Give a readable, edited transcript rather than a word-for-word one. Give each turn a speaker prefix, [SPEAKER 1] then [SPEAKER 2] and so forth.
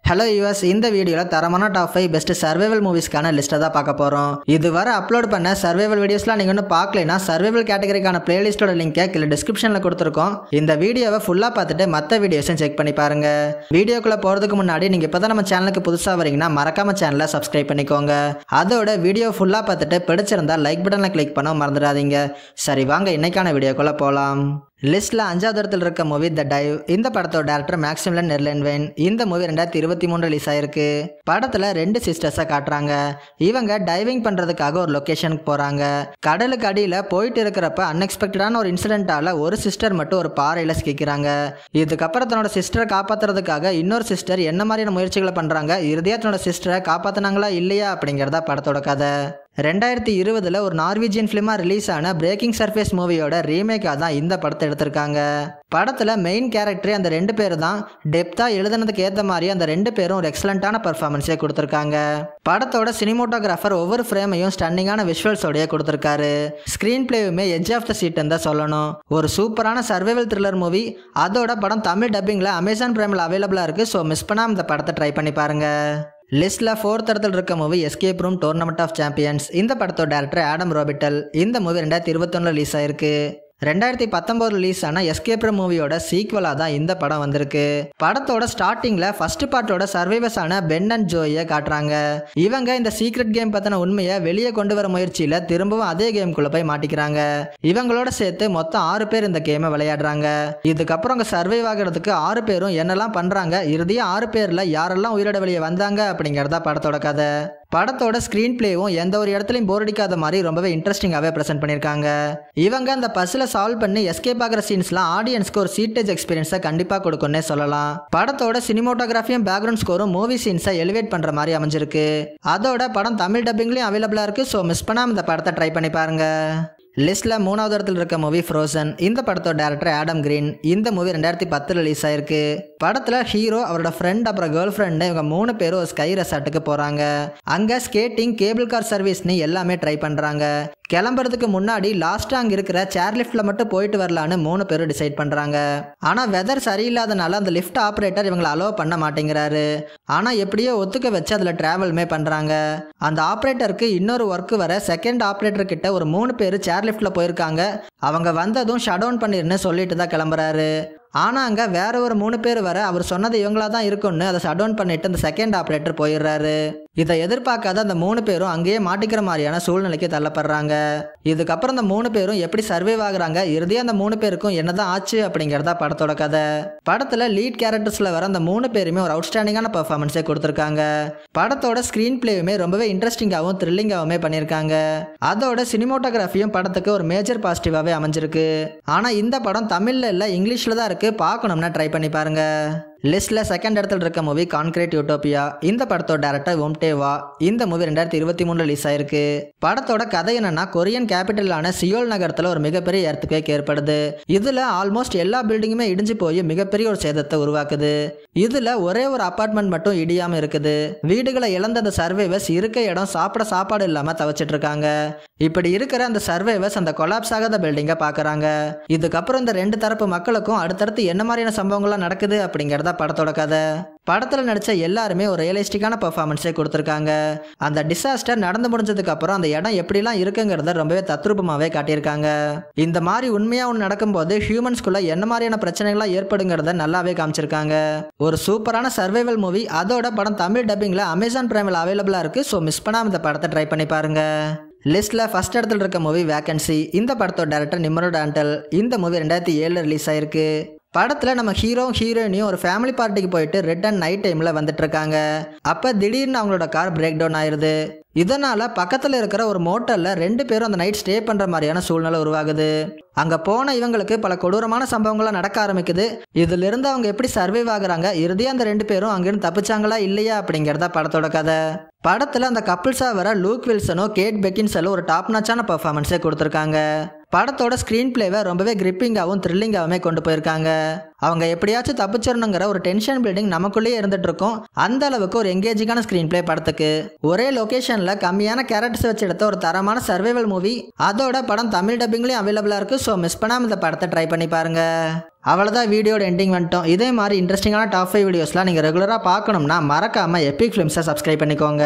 [SPEAKER 1] Hello US, இந்த வீடியோவில் தரமான டாப் 5 பெஸ்ட் சர்வைவல் மூவிஸ்க்கான லிஸ்ட்டை தான் பார்க்க போகிறோம். இதுவரை அப்லோட் பண்ண சர்வைவல் வீடியோஸ்லாம் நீங்கள் இன்னும் பார்க்கலைன்னா சர்வைவல் கேட்டகரிக்கான பிளேலிஸ்ட்டோட லிங்கை கீழே டிஸ்கிரிப்ஷனில் கொடுத்துருக்கோம். இந்த வீடியோவை ஃபுல்லாக பார்த்துட்டு மற்ற வீடியோஸும் செக் பண்ணி பாருங்கள். வீடியோக்குள்ளே போகிறதுக்கு முன்னாடி நீங்கள் இப்போ தான் நம்ம சேனலுக்கு புதுசாக வரீங்கன்னா மறக்காம சேனலை சப்ஸ்கிரைப் பண்ணிக்கோங்க. அதோட வீடியோ ஃபுல்லாக பார்த்துட்டு பிடிச்சிருந்தா லைக் பட்டனை கிளிக் பண்ண மறந்துடாதீங்க. சரி வாங்க இன்னைக்கான வீடியோக்குள்ளே போகலாம். லிஸ்ட்ல 5வது இடத்துல இருக்க மூவி த டைவ். இந்த படத்தோட டேரக்டர் மேக்ஸிமிலியன் நெர்லென்வைன். இந்த மூவி 2023 ரிலீஸ் ஆயிருக்கு. படத்துல 2 சிஸ்டர்ஸை காட்டுறாங்க. இவங்க டைவிங் பண்றதுக்காக ஒரு லொகேஷனுக்கு போறாங்க. கடலுக்கு அடியில போயிட்டு இருக்கிறப்ப அன்எக்ஸ்பெக்டடான ஒரு இன்சிடென்ட்டால ஒரு சிஸ்டர் மட்டும் ஒரு பாறையில சிக்கிறாங்க. இதுக்கப்புறம் தன்னோட சிஸ்டரை காப்பாத்துறதுக்காக இன்னொரு சிஸ்டர் என்ன மாதிரியான முயற்சிகளை பண்றாங்க, இறுதியா தன்னோட சிஸ்டரை காப்பாத்தினாங்களா இல்லையா அப்படிங்கறத படத்தோட கதை. 2020 ஒரு நார்வீஜியன் ஃபிலிமா ரிலீஸ் ஆன பிரேக்கிங் சர்ஃபேஸ் மூவியோட ரீமேக்காக தான் இந்த படத்தை எடுத்திருக்காங்க. படத்துல மெயின் கேரக்டரே அந்த 2 பேர் தான். டெப்தா எழுதுனதுக்கு ஏற்ற மாதிரி அந்த 2 பேரும் ஒரு எக்ஸலண்டான பர்ஃபார்மன்ஸே கொடுத்துருக்காங்க. படத்தோட சினிமோட்டோகிராஃபர் ஒவ்வொரு ஃப்ரேமையும் ஸ்டன்னிங்கான விஷுவல்ஸோடய கொடுத்துருக்காரு. ஸ்கிரீன் பிளேவுமே எட்ஜ் ஆஃப் த சீட்னு தான் சொல்லணும். ஒரு சூப்பரான சர்வைவல் த்ரில்லர் மூவி. அதோட படம் தமிழ் டப்பிங்ல அமேசான் பிரைமில் அவைலபிளா இருக்கு. ஸோ மிஸ் பண்ணாம இந்த படத்தை ட்ரை பண்ணி பாருங்க. லிஸ்ட்ல 4th இடத்துல இருக்க movie escape room tournament of champions. இந்த படத்தோட டேரக்டர் ஆடம் ரோபிட்டல். இந்த மூவி 2021 ரிலீஸ் ஆயிருக்கு. 2019 ரிலீஸ் ஆன எஸ்கேப் ரூம் மூவியோட சீக்வலா தான் இந்த படம் வந்திருக்கு. படத்தோட ஸ்டார்டிங்ல ஃபர்ஸ்ட் பார்ட்டோட சர்வைவர்ஸ் ஆன பென் அண்ட் ஜோயை காட்டுறாங்க. இவங்க இந்த சீக்ரெட் கேம் பத்தின உண்மையை வெளியே கொண்டு வர முயற்சியில திரும்பவும் அதே கேம்குள்ள போய் மாட்டிக்கிறாங்க. இவங்களோட சேர்த்து மொத்தம் 6 பேர் இந்த கேமை விளையாடுறாங்க. இதுக்கப்புறம் அங்க சர்வைவ் ஆகிறதுக்கு 6 பேரும் என்னெல்லாம் பண்றாங்க, இறுதியா 6 பேர்ல யாரெல்லாம் உயிரோட வெளியே வந்தாங்க அப்படிங்கறதா படத்தோட கதை. படத்தோட ஸ்கிரீன் பிளேவும் எந்த ஒரு இடத்துலையும் போர் அடிக்காத மாதிரி ரொம்பவே இன்ட்ரெஸ்டிங்காகவே ப்ரெசென்ட் பண்ணியிருக்காங்க. இவங்க அந்த பஸ்ஸில் சால்வ் பண்ணி எஸ்கேப் ஆகிற சீன்ஸ்லாம் ஆடியன்ஸ்க்கு ஒரு சீட்டேஜ் எக்ஸ்பீரியன்ஸை கண்டிப்பாக கொடுக்கும்னே சொல்லலாம். படத்தோட சினிமோட்டோகிராஃபியும் பேக்ரவுண்ட் ஸ்கோரும் மூவி சீன்ஸை எலிவேட் பண்ணுற மாதிரி அமைஞ்சிருக்கு. அதோட படம் தமிழ் டப்பிங்லையும் அவைலபிளாக இருக்குது. ஸோ மிஸ் பண்ணாமல் இந்த படத்தை ட்ரை பண்ணி பாருங்க. லிஸ்ட்ல 3வது இடத்துல இருக்க மூவி ஃப்ரோசன். இந்த படத்தோட டேரக்டர் ஆடம் கிரீன். இந்த மூவி 2010 ரிலீஸ் ஆயிருக்கு. படத்துல ஹீரோ, அவரோட ஃப்ரெண்ட், அப்புறம் கேர்ள் ஃப்ரெண்ட், இவங்க 3 பேரும் ஒரு ஸ்கை ரெசார்ட்டுக்கு போறாங்க. அங்க ஸ்கேட்டிங், கேபிள் கார் சர்வீஸ்னு எல்லாமே ட்ரை பண்றாங்க. கிளம்புறதுக்கு முன்னாடி லாஸ்டா அங்க இருக்கிற சேர் லிஃப்ட்ல மட்டும் போயிட்டு வரலான்னு 3 பேரும் டிசைட் பண்றாங்க. ஆனா வெதர் சரியில்லாதனால அந்த லிஃப்ட் ஆபரேட்டர் இவங்களை அலோவ் பண்ண மாட்டேங்கிறாரு. ஆனா எப்படியோ ஒத்துக்க வச்சு அதுல டிராவல்மே பண்றாங்க. அந்த ஆபரேட்டருக்கு இன்னொரு ஒர்க் வர செகண்ட் ஆபரேட்டர் கிட்ட ஒரு 3 பேர் சேர் லிஃப்ட்ல போயிருக்காங்க. அவங்க வந்ததும் ஷட் டவுன் பண்ணிருன்னு சொல்லிட்டு தான் கிளம்புறாரு. ஆனா அங்க வேற ஒரு 3 பேர் வர அவர் சொன்னது இவங்களா தான் இருக்குன்னு அதை ஷட் டவுன் பண்ணிட்டு அந்த செகண்ட் ஆபரேட்டர் போயிடுறாரு. இதை எதிர்பார்க்காத அந்த 3 பேரும் அங்கேயே மாட்டிக்கிற மாதிரியான சூழ்நிலைக்கு தள்ளப்படுறாங்க. இதுக்கப்புறம் அந்த 3 பேரும் எப்படி சர்வைவ் ஆகுறாங்க, இறுதியா அந்த 3 பேருக்கும் என்னதான் ஆச்சு அப்படிங்கறதா படத்தோட கதை. படத்துல லீட் கேரக்டர்ஸ்ல வர அந்த 3 பேருமே ஒரு அவுட்ஸ்டாண்டிங்கான பெர்ஃபார்மன்ஸே கொடுத்திருக்காங்க. படத்தோட ஸ்கிரீன் பிளேவுமே ரொம்பவே இன்ட்ரெஸ்டிங்காகவும் த்ரில்லிங்காவுமே பண்ணியிருக்காங்க. அதோட சினிமோட்டோகிராஃபியும் படத்துக்கு ஒரு மேஜர் பாசிட்டிவாவே அமைஞ்சிருக்கு. ஆனா இந்த படம் தமிழ்ல இல்ல, இங்கிலீஷ்ல தான் இருக்கு. பார்க்கணும்னா ட்ரை பண்ணி பாருங்க. லிஸ்ட்ல 2nd இடத்துல இருக்க மூவி கான்கிரீட் யூட்டோபியா. இந்த படத்தோட டேரக்டர் ஓம்டேவா. இந்த மூவி 2023 ரிலீஸ் ஆயிருக்கு. படத்தோட கதை என்னன்னா, கொரியன் கேபிட்டலான சியோல் நகரத்துல ஒரு மிகப்பெரிய எர்த்குவேக் ஏற்படுது. இதுல ஆல்மோஸ்ட் எல்லா பில்டிங்குமே இடிஞ்சு போய் மிகப்பெரிய ஒரு சேதத்தை உருவாக்குது. இதுல ஒரே ஒரு அபார்ட்மெண்ட் மட்டும் இடியாம இருக்குது. வீடுகளை இழந்த அந்த சர்வைவர்ஸ் இருக்க இடம், சாப்பிட சாப்பாடு இல்லாம தவிச்சிட்டு இருக்காங்க. இப்படி இருக்கிற அந்த சர்வைவர்ஸ் அந்த கொலாப்ஸ் ஆகாத பில்டிங்கை பாக்குறாங்க. இதுக்கப்புறம் இந்த 2 தரப்பு மக்களுக்கும் அடுத்தடுத்து என்ன மாதிரியான சம்பவங்கள்லாம் நடக்குது அப்படிங்கறத படத்தோட கதை. படத்துல நடிச்ச எல்லாருமே ஒரு ரியலிஸ்டிக்கான பெர்ஃபார்மன்ஸே கொடுத்திருக்காங்க. அந்த டிசாஸ்டர் நடந்து முடிஞ்சதுக்கு அப்புறம் அந்த இடம் எப்படிலாம் இருக்குங்கிறத ரொம்பவே தத்ரூபமாவே காட்டியிருக்காங்க. இந்த மாதிரி உண்மையா ஒன்று நடக்கும்போது ஹியூமன்ஸ்குள்ள என்ன மாதிரியான பிரச்சனைகள்லாம் ஏற்படுங்கிறத நல்லாவே காமிச்சிருக்காங்க. ஒரு சூப்பரான சர்வைவல் மூவி. அதோட படம் தமிழ் டப்பிங்ல அமேசான் பிரைமில் அவைலபிளா இருக்கு. ஸோ மிஸ் பண்ணாம இந்த படத்தை ட்ரை பண்ணி பாருங்க. லிஸ்ட்ல 1st இடத்துல இருக்க மூவி வேகன்சி. இந்த படத்தோட டைரக்டர் நிம்ரோட் ஆண்டல். இந்த மூவி 2007 ரிலீஸ் ஆயிருக்கு. படத்துல நம்ம ஹீரோ ஹீரோயினியும் ஒரு ஃபேமிலி பார்ட்டிக்கு போயிட்டு ரிட்டர்ன் நைட் டைம்ல வந்துட்டு இருக்காங்க. அப்ப திடீர்னு அவங்களோட கார் பிரேக் டவுன் ஆயிருது. இதனால பக்கத்துல இருக்கிற ஒரு மோட்டல்ல 2 பேரும் அந்த நைட் ஸ்டே பண்ற மாதிரியான சூழ்நிலை உருவாகுது. அங்க போன இவங்களுக்கு பல கொடூரமான சம்பவங்கள்லாம் நடக்க ஆரம்பிக்குது. இதுல இருந்து அவங்க எப்படி சர்வைவ் ஆகுறாங்க, இறுதியா அந்த 2 பேரும் அங்கிருந்து தப்பிச்சாங்களா இல்லையா அப்படிங்கறத படத்தோட கதை. படத்துல அந்த கப்பிள்ஸா வர லூக் வில்சனோ கேட் பெக்கின்செல்லோ ஒரு டாப் நாச்சான பெர்ஃபார்மன்ஸே கொடுத்திருக்காங்க. படத்தோட ஸ்க்ரீன் பிளேவை ரொம்பவே கிரிப்பிங்காகவும் த்ரில்லிங்காகவுமே கொண்டு போயிருக்காங்க. அவங்க எப்படியாச்சும் தப்பிச்சிடணுங்கிற ஒரு டென்ஷன் பில்டிங் நமக்குள்ளேயே இருந்துட்டு இருக்கும். அந்த அளவுக்கு ஒரு எங்கேஜிங்கான ஸ்க்ரீன் பிளே படத்துக்கு. ஒரே லொகேஷன்ல கம்மியான கேரக்டர்ஸ் வச்சு எடுத்த ஒரு தரமான சர்வைவல் மூவி. அதோட படம் தமிழ் டப்பிங்லயும் அவைலபிளா இருக்கு. ஸோ மிஸ் பண்ணாம இந்த படத்தை ட்ரை பண்ணி பாருங்க. அவ்வளோதான், வீடியோட எண்டிங் வந்துட்டோம். இதே மாதிரி இன்ட்ரெஸ்டிங்கான டாப் 5 வீடியோஸ்லாம் நீங்கள் ரெகுலராக பார்க்கணும்னா மறக்காம எபிக் ஃபிலிம்ஸை சப்ஸ்கிரைப் பண்ணிக்கோங்க.